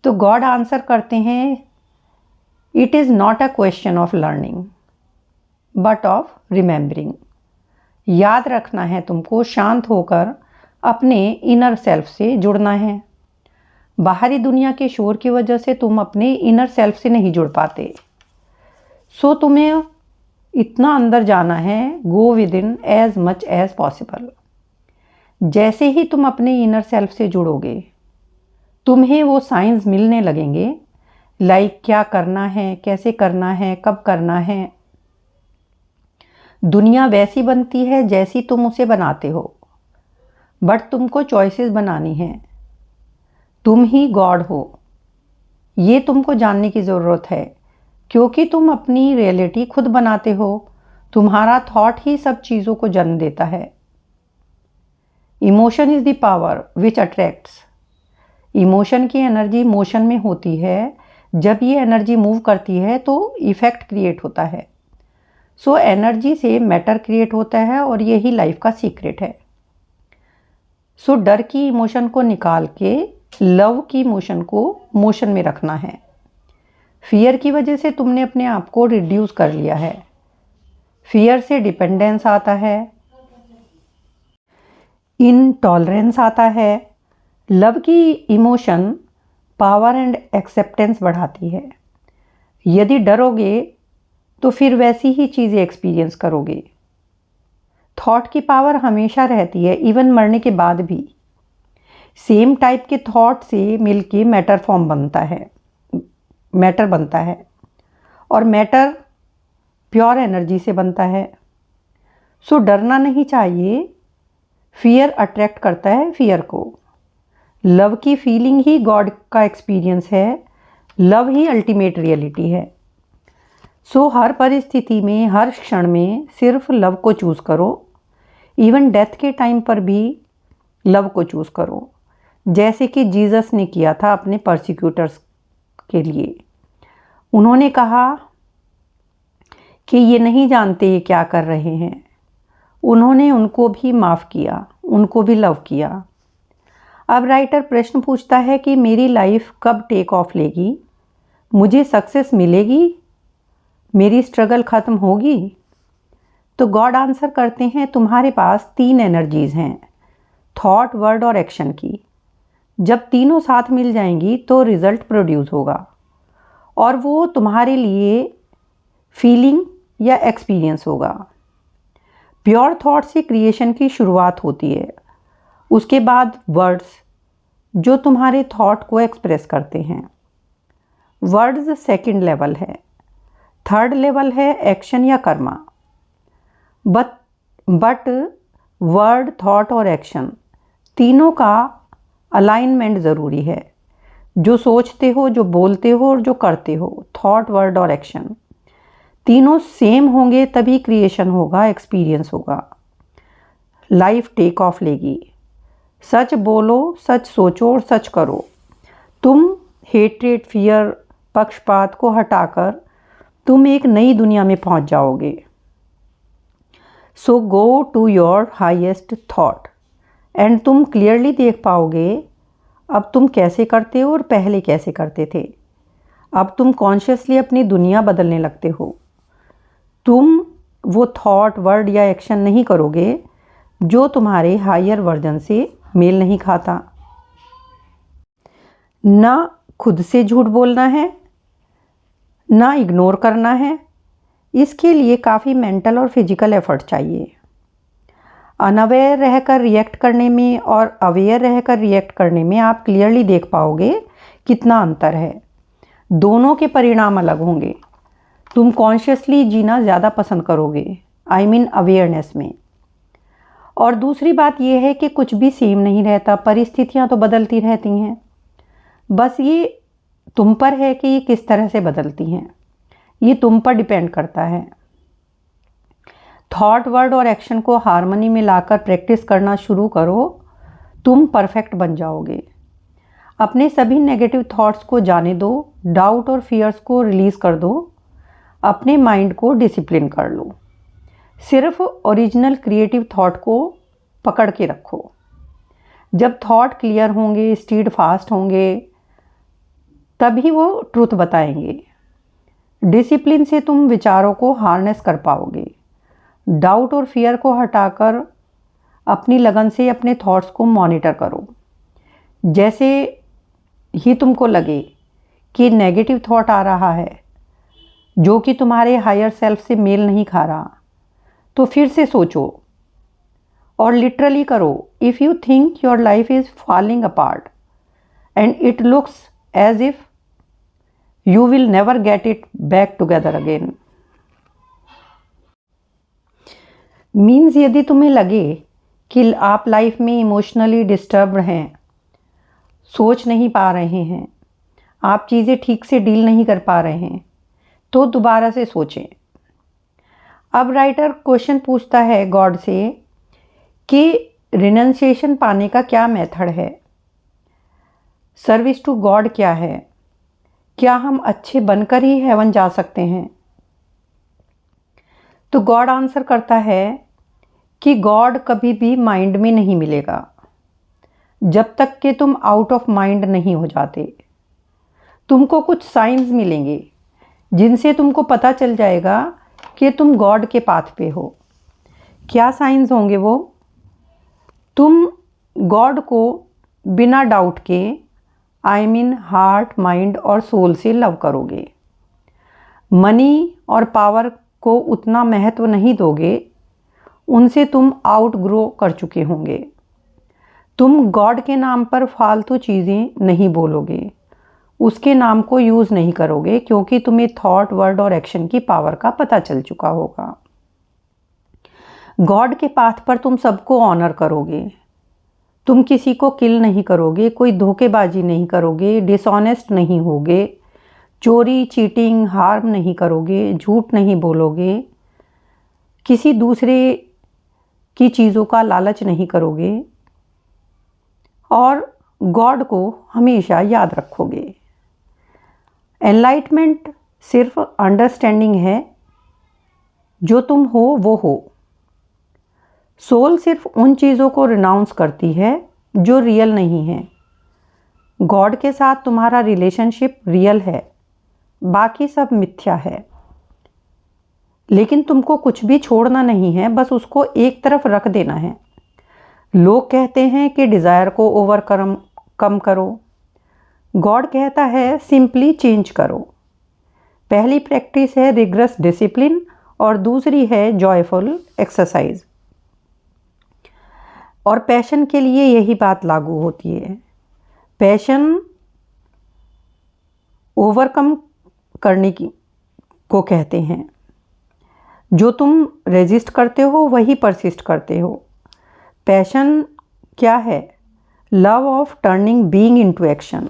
तो गॉड आंसर करते हैं, it is not a question of learning but of remembering. याद रखना है तुमको, शांत होकर अपने इनर सेल्फ से जुड़ना है। बाहरी दुनिया के शोर की वजह से तुम अपने इनर सेल्फ से नहीं जुड़ पाते। सो तुम्हें इतना अंदर जाना है, go within as much as possible. जैसे ही तुम अपने इनर सेल्फ से जुड़ोगे, तुम्हें वो साइंस मिलने लगेंगे, लाइक क्या करना है, कैसे करना है, कब करना है। दुनिया वैसी बनती है जैसी तुम उसे बनाते हो, बट तुमको चॉइसेस बनानी है। तुम ही गॉड हो, ये तुमको जानने की ज़रूरत है, क्योंकि तुम अपनी रियलिटी खुद बनाते हो। तुम्हारा थॉट ही सब चीज़ों को जन्म देता है। Emotion is the power which attracts. Emotion की एनर्जी मोशन में होती है। जब ये एनर्जी मूव करती है तो इफ़ेक्ट क्रिएट होता है। सो एनर्जी से मैटर क्रिएट होता है और यही लाइफ का सीक्रेट है। सो डर की इमोशन को निकाल के लव की इमोशन को मोशन में रखना है। फियर की वजह से तुमने अपने आप को रिड्यूस कर लिया है। फियर से डिपेंडेंस आता है, इनटॉलरेंस आता है। लव की इमोशन पावर एंड एक्सेप्टेंस बढ़ाती है। यदि डरोगे तो फिर वैसी ही चीज़ें एक्सपीरियंस करोगे। थॉट की पावर हमेशा रहती है, इवन मरने के बाद भी। सेम टाइप के थॉट से मिलके मैटर फॉर्म बनता है, मैटर बनता है, और मैटर प्योर एनर्जी से बनता है। सो डरना नहीं चाहिए। फियर अट्रैक्ट करता है फियर को। लव की फीलिंग ही गॉड का एक्सपीरियंस है। लव ही अल्टीमेट रियलिटी है। सो हर परिस्थिति में, हर क्षण में सिर्फ लव को चूज़ करो। इवन डेथ के टाइम पर भी लव को चूज़ करो, जैसे कि जीसस ने किया था अपने परसिक्यूटर्स के लिए। उन्होंने कहा कि ये नहीं जानते ये क्या कर रहे हैं। उन्होंने उनको भी माफ़ किया, उनको भी लव किया। अब राइटर प्रश्न पूछता है कि मेरी लाइफ कब टेक ऑफ लेगी? मुझे सक्सेस मिलेगी? मेरी स्ट्रगल ख़त्म होगी? तो गॉड आंसर करते हैं, तुम्हारे पास 3 एनर्जीज़ हैं, थॉट, वर्ड और एक्शन की। जब तीनों साथ मिल जाएंगी तो रिज़ल्ट प्रोड्यूस होगा, और वो तुम्हारे लिए फीलिंग या एक्सपीरियंस होगा। प्योर थॉट से क्रिएशन की शुरुआत होती है। उसके बाद वर्ड्स, जो तुम्हारे थॉट को एक्सप्रेस करते हैं। वर्ड्स सेकंड लेवल है। थर्ड लेवल है एक्शन या कर्मा। बट वर्ड, थॉट और एक्शन तीनों का अलाइनमेंट ज़रूरी है। जो सोचते हो, जो बोलते हो और जो करते हो, थॉट, वर्ड और एक्शन तीनों सेम होंगे तभी क्रिएशन होगा, एक्सपीरियंस होगा, लाइफ टेक ऑफ लेगी। सच बोलो, सच सोचो और सच करो। तुम हेट्रेट, फियर, पक्षपात को हटाकर तुम एक नई दुनिया में पहुंच जाओगे। So go to your highest thought and तुम क्लियरली देख पाओगे अब तुम कैसे करते हो और पहले कैसे करते थे। अब तुम कॉन्शियसली अपनी दुनिया बदलने लगते हो। तुम वो थॉट, वर्ड या एक्शन नहीं करोगे जो तुम्हारे हायर वर्जन से मेल नहीं खाता। ना खुद से झूठ बोलना है, ना इग्नोर करना है। इसके लिए काफ़ी मेंटल और फिजिकल एफर्ट चाहिए। अनअवेयर रहकर रिएक्ट करने में और अवेयर रहकर रिएक्ट करने में आप क्लियरली देख पाओगे कितना अंतर है। दोनों के परिणाम अलग होंगे। तुम कॉन्शियसली जीना ज़्यादा पसंद करोगे, आई मीन अवेयरनेस में। और दूसरी बात यह है कि कुछ भी सेम नहीं रहता, परिस्थितियाँ तो बदलती रहती हैं। बस ये तुम पर है कि ये किस तरह से बदलती हैं, ये तुम पर डिपेंड करता है। थॉट, वर्ड और एक्शन को हार्मनी में लाकर प्रैक्टिस करना शुरू करो, तुम परफेक्ट बन जाओगे। अपने सभी नेगेटिव थॉट्स को जाने दो, डाउट और फियर्स को रिलीज़ कर दो, अपने माइंड को डिसिप्लिन कर लो। सिर्फ ओरिजिनल क्रिएटिव थॉट को पकड़ के रखो। जब थॉट क्लियर होंगे, स्टीड फास्ट होंगे, तभी वो ट्रूथ बताएंगे। डिसिप्लिन से तुम विचारों को हार्नेस कर पाओगे। डाउट और फियर को हटाकर अपनी लगन से अपने थॉट्स को मॉनिटर करो। जैसे ही तुमको लगे कि नेगेटिव थॉट आ रहा है जो कि तुम्हारे हायर सेल्फ से मेल नहीं खा रहा, तो फिर से सोचो और लिटरली करो। If you think your life is falling apart and it looks as if you will never get it back together again, means यदि तुम्हें लगे कि आप लाइफ में इमोशनली डिस्टर्ब्ड हैं, सोच नहीं पा रहे हैं, आप चीज़ें ठीक से डील नहीं कर पा रहे हैं, तो दोबारा से सोचें। अब राइटर क्वेश्चन पूछता है गॉड से कि रिनंसिएशन पाने का क्या मेथड है, सर्विस टू गॉड क्या है, क्या हम अच्छे बनकर ही हेवन जा सकते हैं। तो गॉड आंसर करता है कि गॉड कभी भी माइंड में नहीं मिलेगा जब तक कि तुम आउट ऑफ माइंड नहीं हो जाते। तुमको कुछ साइंस मिलेंगे जिनसे तुमको पता चल जाएगा कि तुम गॉड के पाथ पे हो। क्या साइंस होंगे वो? तुम गॉड को बिना डाउट के, आई मीन हार्ट, माइंड और सोल से लव करोगे। मनी और पावर को उतना महत्व नहीं दोगे, उनसे तुम आउट ग्रो कर चुके होंगे। तुम गॉड के नाम पर फालतू चीज़ें नहीं बोलोगे, उसके नाम को यूज़ नहीं करोगे, क्योंकि तुम्हें थॉट, वर्ड और एक्शन की पावर का पता चल चुका होगा। गॉड के पाथ पर तुम सबको ऑनर करोगे। तुम किसी को किल नहीं करोगे, कोई धोखेबाजी नहीं करोगे, डिसऑनेस्ट नहीं होगे, चोरी, चीटिंग, हार्म नहीं करोगे, झूठ नहीं बोलोगे, किसी दूसरे की चीज़ों का लालच नहीं करोगे और गॉड को हमेशा याद रखोगे। एनलाइटमेंट सिर्फ अंडरस्टैंडिंग है, जो तुम हो वो हो। सोल सिर्फ उन चीज़ों को रिनाउंस करती है जो रियल नहीं है। गॉड के साथ तुम्हारा रिलेशनशिप रियल है, बाकी सब मिथ्या है। लेकिन तुमको कुछ भी छोड़ना नहीं है, बस उसको एक तरफ रख देना है। लोग कहते हैं कि डिज़ायर को कम करो, गॉड कहता है सिंपली चेंज करो। पहली प्रैक्टिस है रिग्रस डिसिप्लिन और दूसरी है जॉयफुल एक्सरसाइज। और पैशन के लिए यही बात लागू होती है। पैशन ओवरकम करने को कहते हैं। जो तुम रेजिस्ट करते हो वही परसिस्ट करते हो। पैशन क्या है? Love of turning being into action.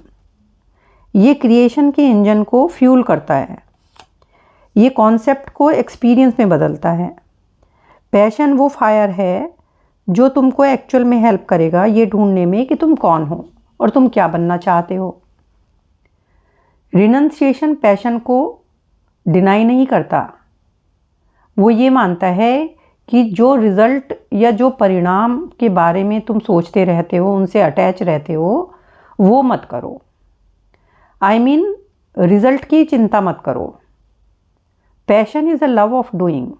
ये क्रिएशन के इंजन को फ्यूल करता है, ये कॉन्सेप्ट को एक्सपीरियंस में बदलता है। पैशन वो फायर है जो तुमको एक्चुअल में हेल्प करेगा ये ढूंढने में कि तुम कौन हो और तुम क्या बनना चाहते हो। रिनंसिएशन पैशन को डिनाई नहीं करता, वो ये मानता है कि जो रिज़ल्ट या जो परिणाम के बारे में तुम सोचते रहते हो, उनसे अटैच रहते हो, वो मत करो। आई मीन रिज़ल्ट की चिंता मत करो। Passion is a love of doing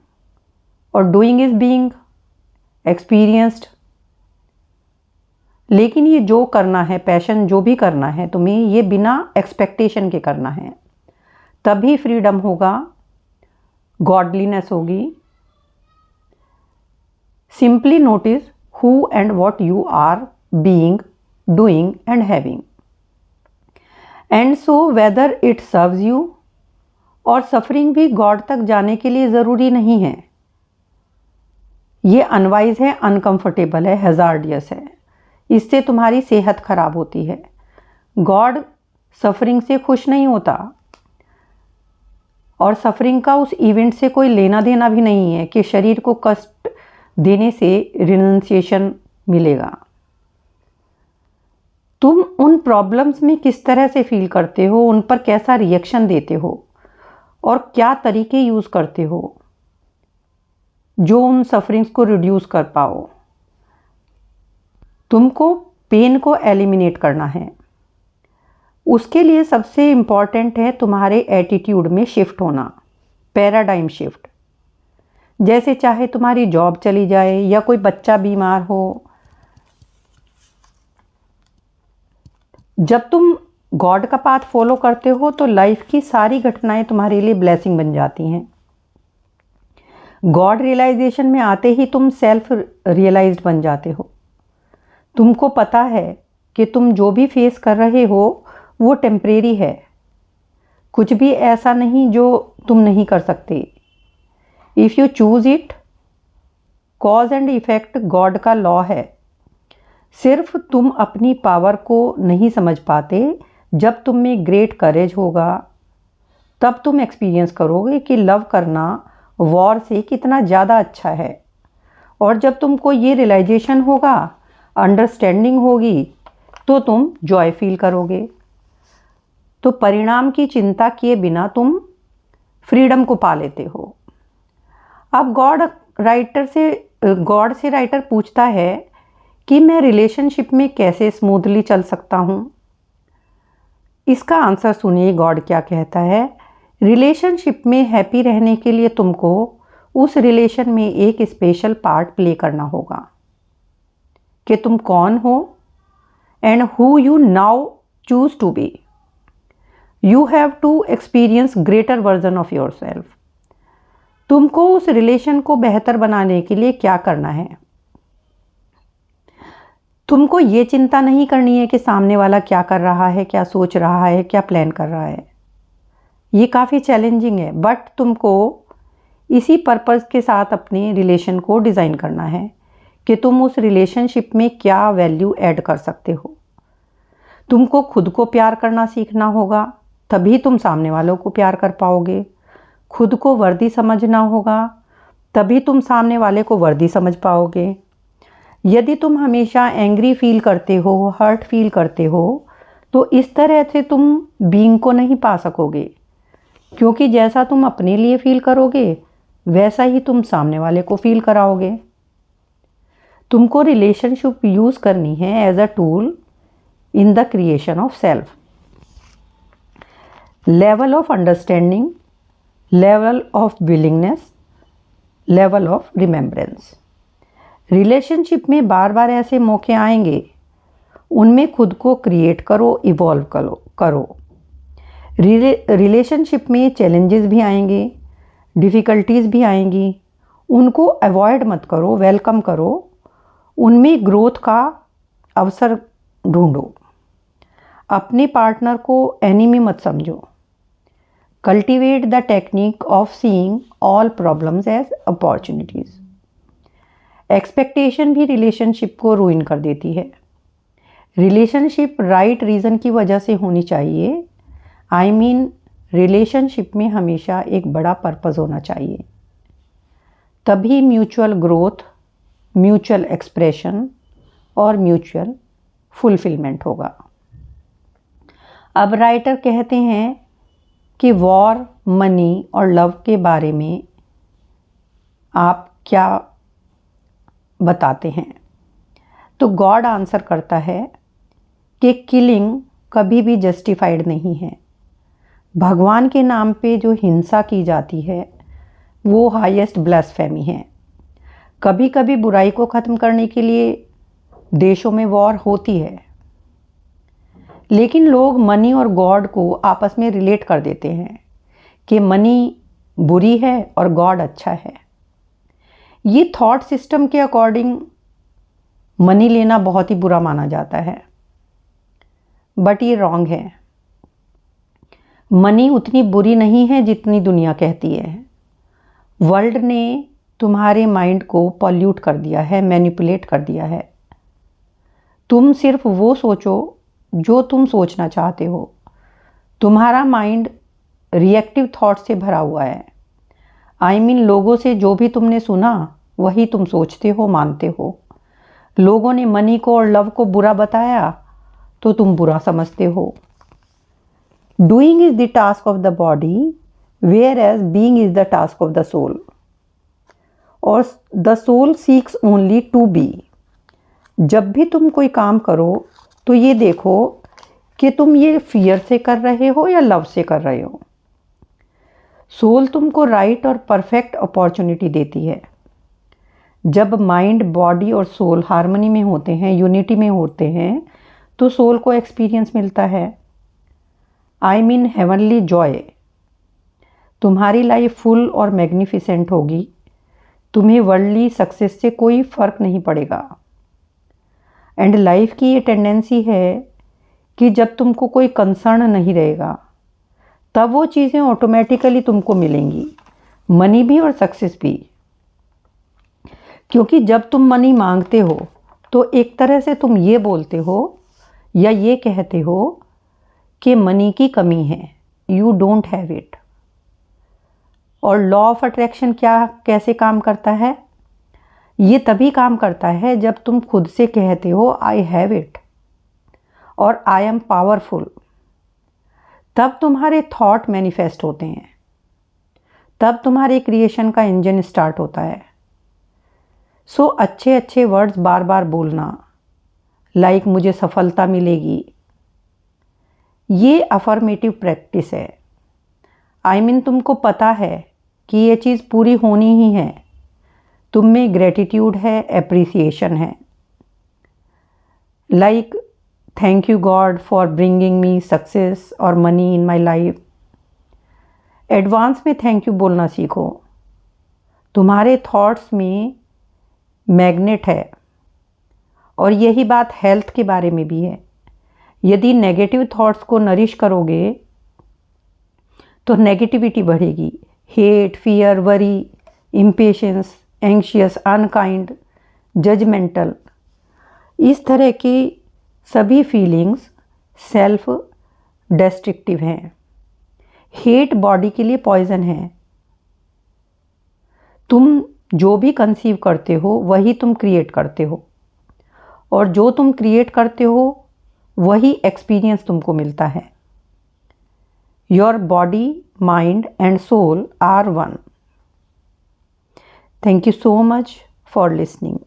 और डूइंग इज़ बीइंग एक्सपीरियंस्ड। लेकिन ये जो करना है, पैशन जो भी करना है तुम्हें, ये बिना एक्सपेक्टेशन के करना है, तभी फ्रीडम होगा, गॉडलीनेस होगी। Simply notice who and what you are being, doing and having, and so whether it serves you. और सफरिंग भी गॉड तक जाने के लिए ज़रूरी नहीं है। ये अनवाइज है, अनकंफर्टेबल है, हैज़ार्डियस है, इससे तुम्हारी सेहत खराब होती है। गॉड सफरिंग से खुश नहीं होता और सफरिंग का उस इवेंट से कोई लेना देना भी नहीं है कि शरीर को कष्ट देने से रिनंसिएशन मिलेगा। तुम उन प्रॉब्लम्स में किस तरह से फील करते हो, उन पर कैसा रिएक्शन देते हो और क्या तरीके यूज़ करते हो, जो उन सफरिंग्स को रिड्यूस कर पाओ। तुमको पेन को एलिमिनेट करना है। उसके लिए सबसे इम्पॉर्टेंट है तुम्हारे एटीट्यूड में शिफ्ट होना, पैराडाइम शिफ्ट। जैसे चाहे तुम्हारी जॉब चली जाए या कोई बच्चा बीमार हो, जब तुम गॉड का पाथ फॉलो करते हो तो लाइफ की सारी घटनाएं तुम्हारे लिए ब्लेसिंग बन जाती हैं। गॉड रियलाइजेशन में आते ही तुम सेल्फ रियलाइज्ड बन जाते हो। तुमको पता है कि तुम जो भी फेस कर रहे हो वो टेम्परेरी है। कुछ भी ऐसा नहीं जो तुम नहीं कर सकते। If you choose it, cause and effect God का लॉ है। सिर्फ तुम अपनी पावर को नहीं समझ पाते। जब तुम में ग्रेट करेज होगा तब तुम एक्सपीरियंस करोगे कि लव करना वॉर से कितना ज़्यादा अच्छा है। और जब तुमको ये रियलाइजेशन होगा, अंडरस्टैंडिंग होगी, तो तुम जॉय फील करोगे। तो परिणाम की चिंता किए बिना तुम फ्रीडम को पा लेते हो। अब गॉड से राइटर पूछता है कि मैं रिलेशनशिप में कैसे स्मूथली चल सकता हूँ। इसका आंसर सुनिए गॉड क्या कहता है। रिलेशनशिप में हैप्पी रहने के लिए तुमको उस रिलेशन में एक स्पेशल पार्ट प्ले करना होगा कि तुम कौन हो and who you now choose to be. You have to experience greater version of yourself. तुमको उस रिलेशन को बेहतर बनाने के लिए क्या करना है। तुमको ये चिंता नहीं करनी है कि सामने वाला क्या कर रहा है, क्या सोच रहा है, क्या प्लान कर रहा है। ये काफ़ी चैलेंजिंग है, बट तुमको इसी पर्पज़ के साथ अपने रिलेशन को डिज़ाइन करना है कि तुम उस रिलेशनशिप में क्या वैल्यू ऐड कर सकते हो। तुमको खुद को प्यार करना सीखना होगा, तभी तुम सामने वालों को प्यार कर पाओगे। खुद को वर्दी समझना होगा, तभी तुम सामने वाले को वर्दी समझ पाओगे। यदि तुम हमेशा एंग्री फील करते हो, हर्ट फील करते हो, तो इस तरह से तुम बीइंग को नहीं पा सकोगे, क्योंकि जैसा तुम अपने लिए फील करोगे वैसा ही तुम सामने वाले को फील कराओगे। तुमको रिलेशनशिप यूज़ करनी है as a tool in the creation of self. Level of understanding, level of willingness, level of remembrance. Relationship में बार बार ऐसे मौके आएंगे, उनमें खुद को क्रिएट करो, इवॉल्व करो। रिलेशनशिप में चैलेंजेस भी आएंगे, डिफ़िकल्टीज़ भी आएंगी, उनको अवॉइड मत करो, वेलकम करो। उनमें ग्रोथ का अवसर ढूंढो। अपने पार्टनर को एनिमी मत समझो। Cultivate the technique of seeing all problems as opportunities. Expectation भी रिलेशनशिप को रूइन कर देती है। रिलेशनशिप राइट रीज़न की वजह से होनी चाहिए। आई मीन रिलेशनशिप में हमेशा एक बड़ा पर्पज़ होना चाहिए, तभी म्यूचुअल ग्रोथ, म्यूचुअल एक्सप्रेशन और म्यूचुअल फुलफिलमेंट होगा। अब राइटर कहते हैं कि वॉर, मनी और लव के बारे में आप क्या बताते हैं। तो गॉड आंसर करता है कि किलिंग कभी भी जस्टिफाइड नहीं है। भगवान के नाम पे जो हिंसा की जाती है वो हाईएस्ट ब्लास्फेमी है। कभी कभी बुराई को ख़त्म करने के लिए देशों में वॉर होती है, लेकिन लोग मनी और गॉड को आपस में रिलेट कर देते हैं कि मनी बुरी है और गॉड अच्छा है। ये थॉट सिस्टम के अकॉर्डिंग मनी लेना बहुत ही बुरा माना जाता है, बट ये रॉन्ग है। मनी उतनी बुरी नहीं है जितनी दुनिया कहती है। वर्ल्ड ने तुम्हारे माइंड को पॉल्यूट कर दिया है, मैनिपुलेट कर दिया है। तुम सिर्फ वो सोचो जो तुम सोचना चाहते हो। तुम्हारा माइंड रिएक्टिव थॉट से भरा हुआ है। आई मीन लोगों से जो भी तुमने सुना वही तुम सोचते हो, मानते हो। लोगों ने मनी को और लव को बुरा बताया तो तुम बुरा समझते हो। Doing is the task of the body, whereas being is the task of the soul. और the soul seeks only to be. जब भी तुम कोई काम करो तो ये देखो कि तुम ये फियर से कर रहे हो या लव से कर रहे हो। सोल तुमको राइट और परफेक्ट अपॉर्चुनिटी देती है। जब माइंड, बॉडी और सोल हार्मनी में होते हैं, यूनिटी में होते हैं, तो सोल को एक्सपीरियंस मिलता है। I mean heavenly Joy. तुम्हारी लाइफ फुल और मैग्निफिसेंट होगी। तुम्हें वर्ल्डली सक्सेस से कोई फ़र्क नहीं पड़ेगा। एंड लाइफ की ये टेंडेंसी है कि जब तुमको कोई कंसर्न नहीं रहेगा तब वो चीज़ें ऑटोमेटिकली तुमको मिलेंगी, मनी भी और सक्सेस भी। क्योंकि जब तुम मनी मांगते हो तो एक तरह से तुम ये बोलते हो या ये कहते हो कि मनी की कमी है, यू डोंट हैव इट। और लॉ ऑफ अट्रैक्शन कैसे काम करता है? ये तभी काम करता है जब तुम खुद से कहते हो आई हैव इट और आई एम पावरफुल। तब तुम्हारे थॉट मैनिफेस्ट होते हैं, तब तुम्हारे क्रिएशन का इंजन स्टार्ट होता है। सो अच्छे अच्छे वर्ड्स बार बार बोलना, लाइक मुझे सफलता मिलेगी, ये अफर्मेटिव प्रैक्टिस है। आई मीन तुमको पता है कि ये चीज़ पूरी होनी ही है। तुम में ग्रेटिट्यूड है, एप्रिसिएशन है। Like thank you God for bringing me success और money in my life. Advance में थैंक यू बोलना सीखो। तुम्हारे थॉट्स में मैग्नेट है। और यही बात हेल्थ के बारे में भी है। यदि नेगेटिव थॉट्स को नरिश करोगे तो नेगेटिविटी बढ़ेगी। Hate, fear, worry, impatience, anxious, unkind, judgmental, इस तरह की सभी फीलिंग्स सेल्फ डिस्ट्रक्टिव हैं। हेट बॉडी के लिए पॉइजन है। तुम जो भी कंसीव करते हो वही तुम क्रिएट करते हो, और जो तुम क्रिएट करते हो वही एक्सपीरियंस तुमको मिलता है। Your body, mind and soul are one. Thank you so much for listening.